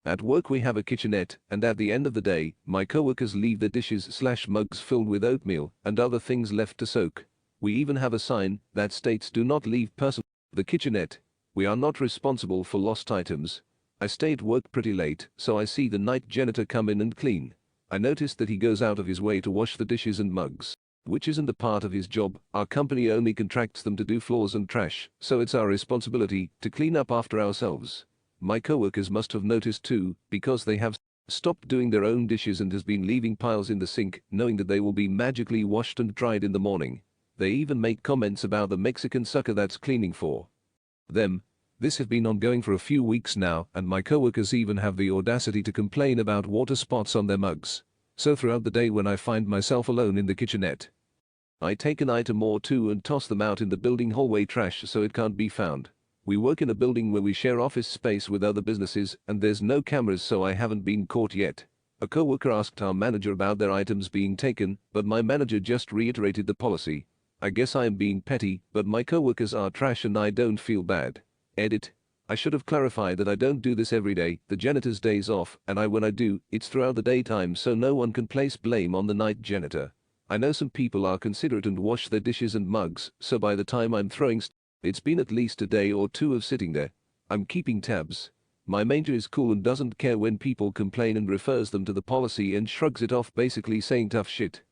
At work we have a kitchenette, and at the end of the day, my coworkers leave the dishes/mugs filled with oatmeal and other things left to soak. We even have a sign that states do not leave personal the kitchenette. We are not responsible for lost items. I stay at work pretty late, so I see the night janitor come in and clean. I noticed that he goes out of his way to wash the dishes and mugs, which isn't a part of his job. Our company only contracts them to do floors and trash, so it's our responsibility to clean up after ourselves. My coworkers must have noticed too, because they have stopped doing their own dishes and has been leaving piles in the sink, knowing that they will be magically washed and dried in the morning. They even make comments about the Mexican sucker that's cleaning for them. This has been ongoing for a few weeks now, and my coworkers even have the audacity to complain about water spots on their mugs. So throughout the day when I find myself alone in the kitchenette, I take an item or two and toss them out in the building hallway trash so it can't be found. We work in a building where we share office space with other businesses, and there's no cameras, so I haven't been caught yet. A coworker asked our manager about their items being taken, but my manager just reiterated the policy. I guess I am being petty, but my coworkers are trash and I don't feel bad. Edit. I should have clarified that I don't do this every day. The janitor's days off, and when I do, it's throughout the daytime, so no one can place blame on the night janitor. I know some people are considerate and wash their dishes and mugs, so by the time I'm throwing it's been at least a day or two of sitting there. I'm keeping tabs. My manager is cool and doesn't care when people complain and refers them to the policy and shrugs it off, basically saying tough shit.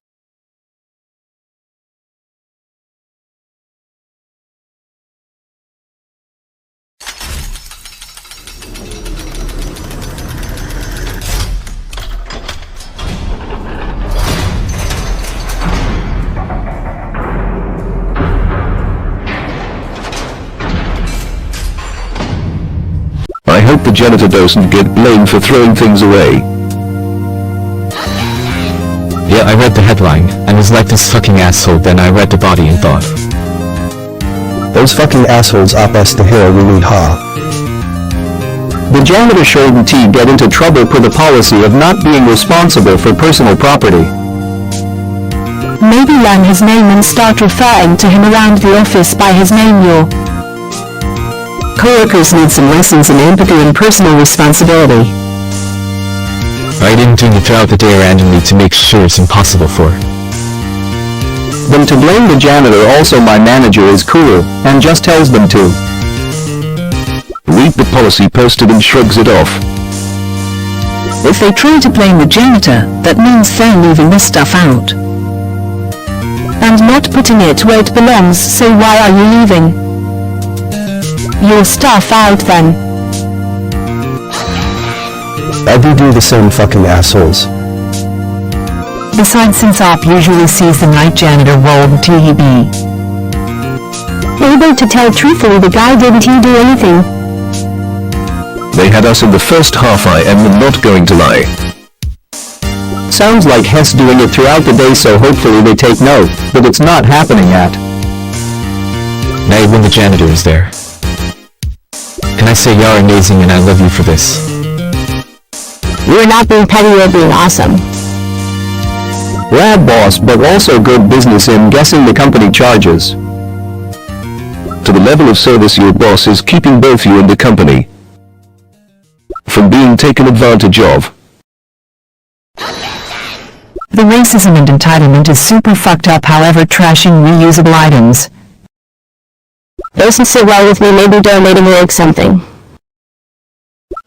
I hope the janitor doesn't get blamed for throwing things away. Yeah, I read the headline, and was like this fucking asshole, then I read the body and thought, those fucking assholes up us the hill we need, ha. The janitor shouldn't get into trouble for the policy of not being responsible for personal property. Maybe learn his name and start referring to him around the office by his name. Your coworkers need some lessons in empathy and personal responsibility. I didn't do it throughout the day randomly to make sure it's impossible for. Then to blame the janitor, also my manager is cool, and just tells them to read the policy posted and shrugs it off. If they try to blame the janitor, that means they're leaving the stuff out and not putting it where it belongs, so why are you leaving your stuff out then? I do the same fucking assholes. Besides, since OP usually sees the night janitor, won't he be able to tell truthfully the guy didn't do anything? They had us in the first half, I am not going to lie. Sounds like Hess doing it throughout the day, so hopefully they take note, but it's not happening at night when the janitor is there. Can I say you're amazing and I love you for this? You're not being petty, you're being awesome. Rad boss, but also good business in guessing the company charges. To the level of service your boss is keeping both you and the company from being taken advantage of. The racism and entitlement is super fucked up. However, trashing reusable items doesn't sit well with me. Maybe donating or something.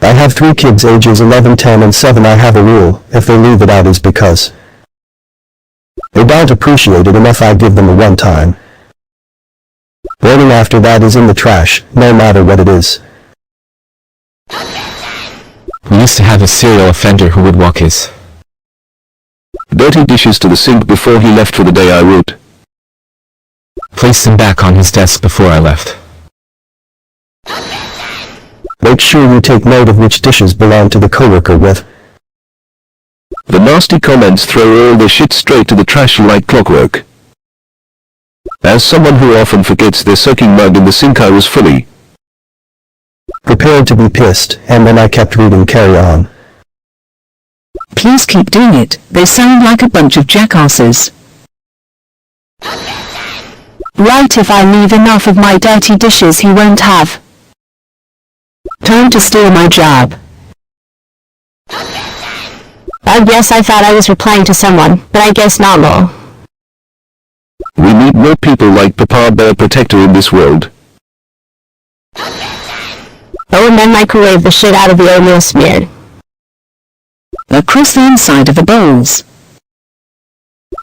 I have 3 kids ages 11, 10 and 7. I have a rule: if they leave it out is because they don't appreciate it enough. I give them a one-time warning. After that is in the trash, no matter what it is. We used to have a serial offender who would walk his dirty dishes to the sink before he left for the day. I would place them back on his desk before I left. Make sure you take note of which dishes belong to the coworker with. The nasty comments throw all the shit straight to the trash like clockwork. As someone who often forgets their soaking mug in the sink, I was fully prepared to be pissed, and then I kept reading. Carry on. Please keep doing it. They sound like a bunch of jackasses. Right, if I leave enough of my dirty dishes, he won't have time to steal my job. I guess I thought I was replying to someone, but I guess not, lol. We need more people like Papa Bear Protector in this world. Oh, and then microwave the shit out of the oatmeal smeared across the inside of the bowls.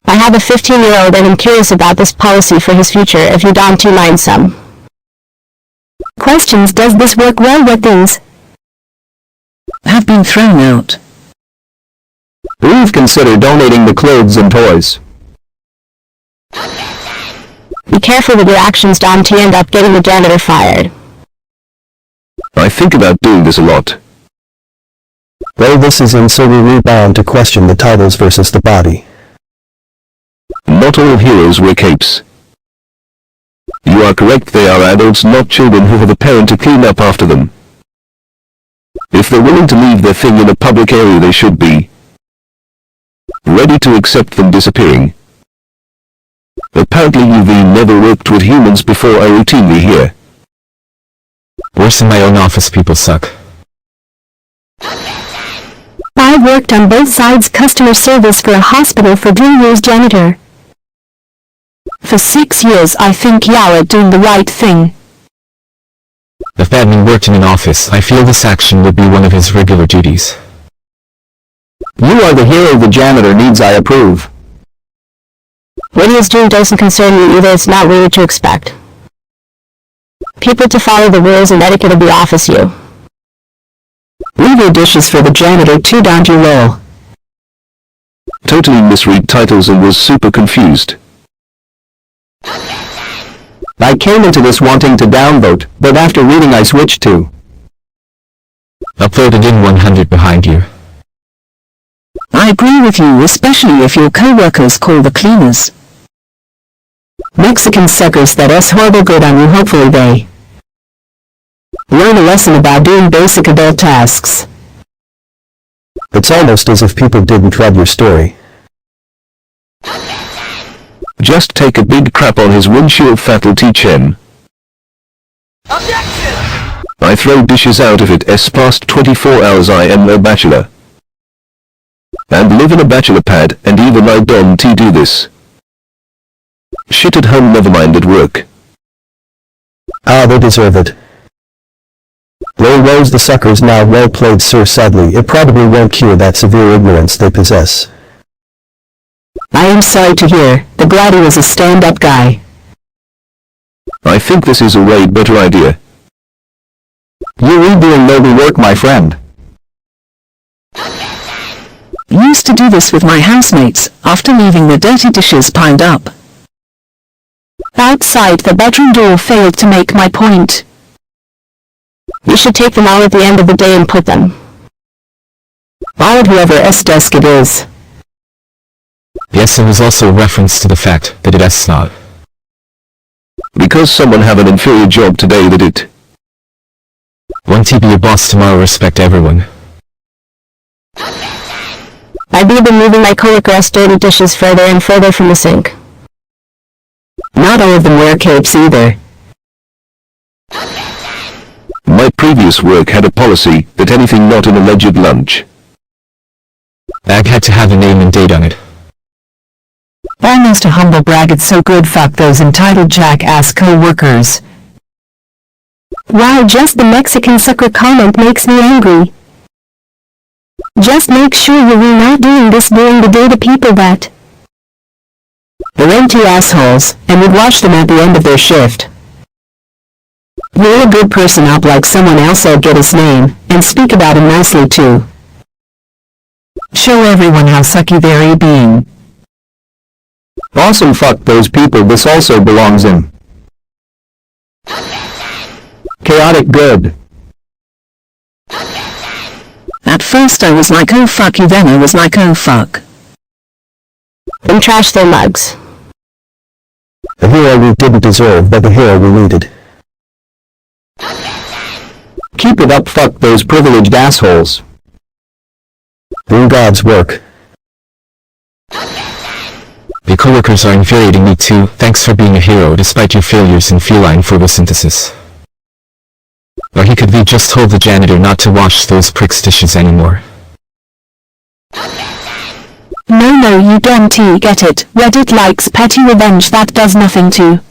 I have a 15-year-old and I'm curious about this policy for his future if you don't mind some. Questions: does this work well? What things have been thrown out? Please consider donating the clothes and toys. Be careful with your actions, don't end up getting the janitor fired. I think about doing this a lot. Well, this is in, so we rebound to question the titles versus the body. Not all heroes wear capes. You are correct, they are adults, not children who have a parent to clean up after them. If they're willing to leave their thing in a public area, they should be ready to accept them disappearing. Apparently you've never worked with humans before. I routinely hear. Worse in my own office, people suck. I worked on both sides, customer service for a hospital for 3 years, janitor for 6 years. I think you're doing the right thing. If Batman worked in an office, I feel this action would be one of his regular duties. You are the hero the janitor needs. I approve. What he is doing doesn't concern me either. It's not really to expect people to follow the rules and etiquette of the office. You Leave your dishes for the janitor too, don't you, lol. Totally misread titles and was super confused. I came into this wanting to downvote, but after reading I switched to Upvoted in 100 behind you. I agree with you, especially if your coworkers call the cleaners Mexican suckers. That is horrible. Good on you. Hopefully they learn a lesson about doing basic adult tasks. It's almost as if people didn't read your story. Just take a big crap on his windshield, that'll teach him. Objection! I throw dishes out if it's past 24 hours. I am no bachelor. And live in a bachelor pad, and even I don't do this. Shit at home, never mind at work. Ah, they deserve it. Lol, woes the suckers. Now well played, sir. Sadly, it probably won't cure that severe ignorance they possess. I am sorry to hear. The Glady was a stand-up guy. I think this is a way better idea. You're redoing noble work, my friend. Used to do this with my housemates, after leaving the dirty dishes piled up outside the bedroom door. Failed to make my point. You should take them all at the end of the day and put them all at whoever's desk it is. Yes, it was also a reference to the fact that it's not. Because someone have an inferior job today that it Won't he be a boss tomorrow? Respect everyone. I've been moving my coworkers' dirty dishes further and further from the sink. Not all of them wear capes either. My previous work had a policy that anything not an alleged lunch Bag had to have a name and date on it. Almost a humble brag. It's so good. Fuck those entitled jackass co-workers. Wow, just the Mexican sucker comment makes me angry. Just make sure you're not doing this during the day to people that They're empty assholes, and would watch them at the end of their shift. Roll a good person up like someone else. I'll get his name, and speak about him nicely too. Show everyone how sucky they're being. Awesome, fuck those people. This also belongs in chaotic good. At first I was like, oh fuck you, then I was like, oh fuck. then trash their mugs. The hero we didn't deserve, but the hero we needed. Keep it up, fuck those privileged assholes. Do God's work. The coworkers are infuriating me too. Thanks for being a hero despite your failures in feline photosynthesis. Or he could be just told the janitor not to wash those pricks' dishes anymore. No, you don't get it. Reddit likes petty revenge that does nothing to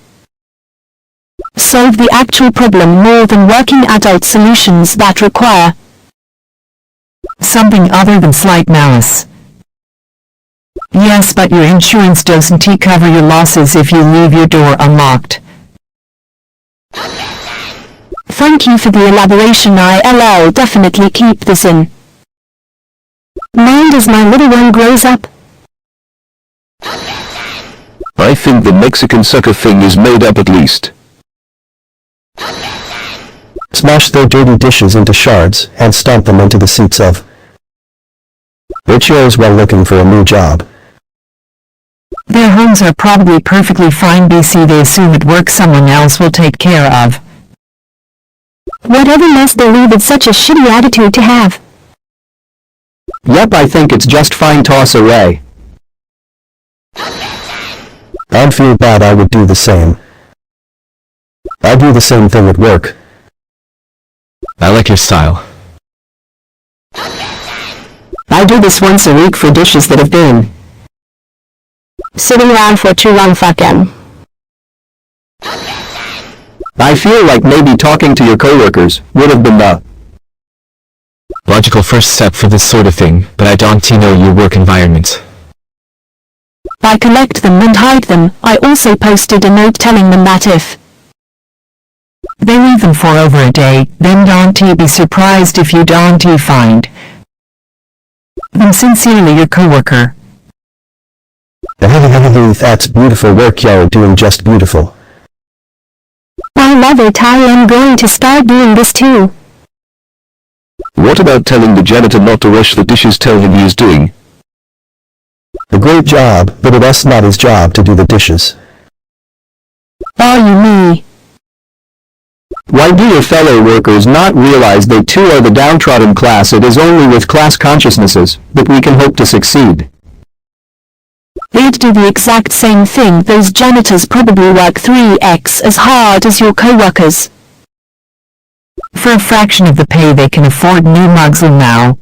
solve the actual problem more than working adult solutions that require something other than slight malice. Yes, but your insurance doesn't cover your losses if you leave your door unlocked. Thank you for the elaboration. I'll definitely keep this in mind as my little one grows up. I think the Mexican sucker thing is made up at least. Smash their dirty dishes into shards and stomp them into the seats of their chairs while looking for a new job. Their homes are probably perfectly fine. BC, they assume at work someone else will take care of. Whatever mess they leave, it's such a shitty attitude to have. Yep, I think it's just fine. Toss away. I'd feel bad. I would do the same. I do the same thing at work. I like your style. I do this once a week for dishes that have been sitting around for too long. Fucking. I feel like maybe talking to your coworkers would have been the Logical first step for this sort of thing, but I don't know your work environment. I collect them and hide them. I also posted a note telling them that if they leave them for over a day, then don't be surprised if you don't find them. Sincerely, your coworker. That's beautiful work. You're doing just beautiful. I love it. I am going to start doing this too. What about telling the janitor not to rush the dishes? Tell him he is doing A great job, but it's not his job to do the dishes. Are you me? Why do your fellow workers not realize they too are the downtrodden class? It is only with class consciousnesses that we can hope to succeed. They'd do the exact same thing. Those janitors probably work 3x as hard as your coworkers. For a fraction of the pay they can afford new mugs now.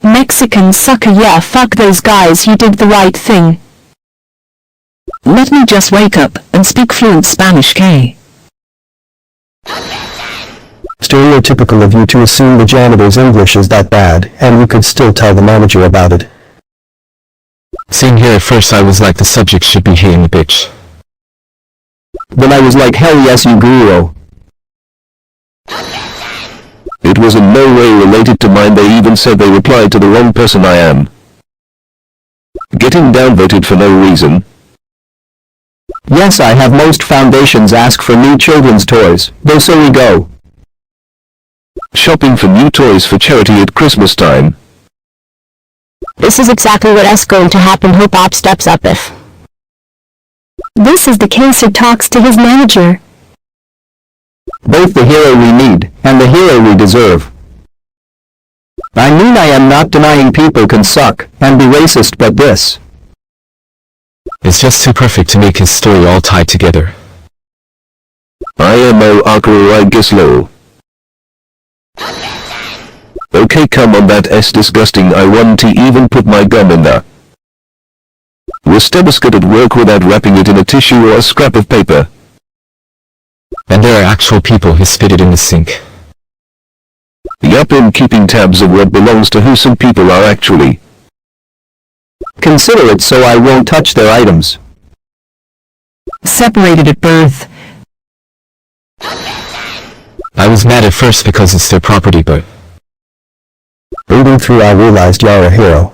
Mexican sucker. Yeah, fuck those guys. You did the right thing. Let me just wake up and speak fluent Spanish. Stereotypical of you to assume the janitor's English is that bad, and you could still tell the manager about it. Seeing here at first I was like the subject should be hating the bitch. Then I was like, hell yes, you guru. It was in no way related to mine. They even said they replied to the wrong person. I am getting downvoted for no reason. Yes, I have. Most foundations ask for new children's toys, though, so we go shopping for new toys for charity at Christmas time. This is exactly what's going to happen. Hope Op steps up if this is the case or talks to his manager. Both the hero we need and the hero we deserve. I mean, I am not denying people can suck and be racist, but this It's just too perfect to make his story all tied together. IMO Akuru, I guess low. Okay, come on, that's disgusting. I want to even put my gum in there. Was Stebuscut at work without wrapping it in a tissue or a scrap of paper? And there are actual people who spit it in the sink. Yup, in keeping tabs of what belongs to who. Some people are actually considerate, so I won't touch their items. Separated at birth. I was mad at first because it's their property, but Reading through, I realized you're a hero.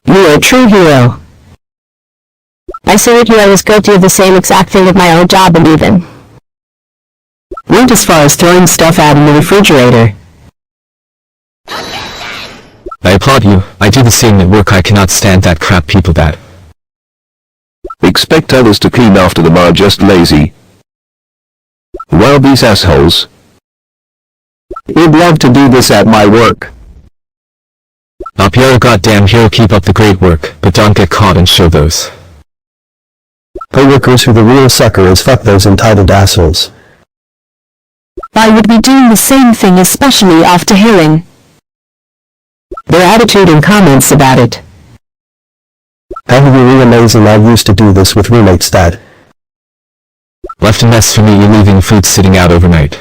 You're a true hero. I said I was guilty of the same exact thing at my old job and even went as far as throwing stuff out in the refrigerator. I applaud you. I do the same at work. I cannot stand that crap. People that expect others to clean after them are just lazy. Wow, these assholes. Would love to do this at my work. Up, you're a goddamn hero. Keep up the great work, but don't get caught and show those Coworkers who the real sucker is. Fuck those entitled assholes. I would be doing the same thing, especially after hearing Their attitude and comments about it. Heavy really amazing. I used to do this with roommates that Left a mess for me, you leaving food sitting out overnight.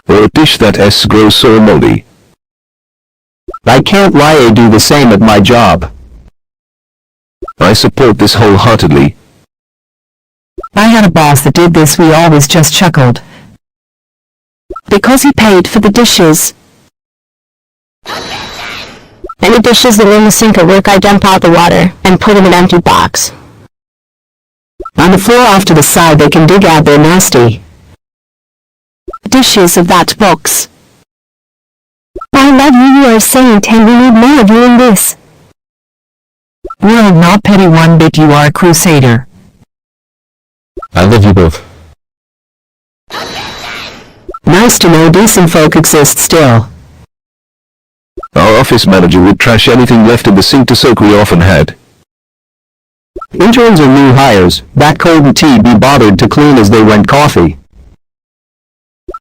Or a dish that grows so moldy. I can't lie, I do the same at my job. I support this wholeheartedly. I had a boss that did this, we always just chuckled. Because he paid for the dishes. Any dishes that are in the sink at work, I dump out the water and put in an empty box. On the floor off to the side, they can dig out their nasty Dishes of that box. I love you, you are a saint, and we need more of you in this. World not petty one bit, you are a crusader. I love you both. Nice to know decent folk exist still. Our office manager would trash anything left in the sink to soak we often had. Interns or new hires, that cold tea be bothered to clean as they went coffee.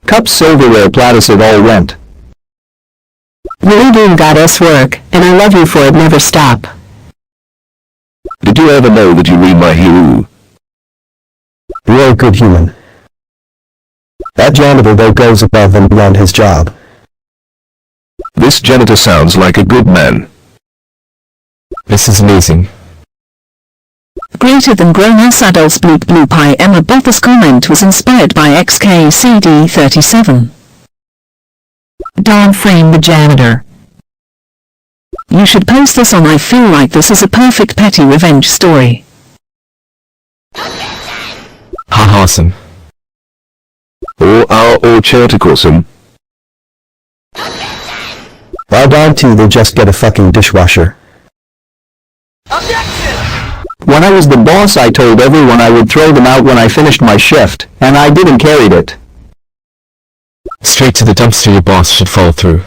Cups, silverware, platters, it all went. Really doing goddess work, and I love you for it, never stop. Did you ever know that you read my hero? you're a good human. That janitor though goes above and beyond his job. This janitor sounds like a good man. This is amazing. Greater than grown-ass adults bloop bloop. I Emma Botha's comment was inspired by XKCD37. Don frame the janitor. You should post this on. I feel like this is a perfect petty revenge story. Ha, awesome. Or chaotic awesome. Why don't they just get a fucking dishwasher? When I was the boss, I told everyone I would throw them out when I finished my shift, and I didn't carry it. Straight to the dumpster, your boss should follow through.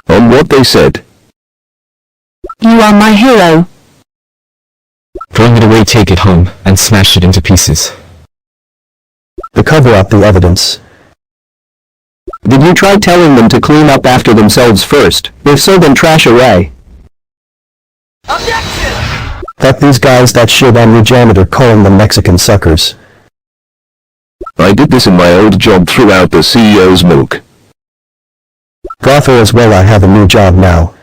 On what they said. You are my hero. Throwing it away, take it home, and smash it into pieces. To cover up the evidence. Did you try telling them to clean up after themselves first? If so, then trash away. Fuck these guys that shit on your janitor, calling them Mexican suckers. I did this in my old job throughout the CEO's milk. Gother as well, I have a new job now.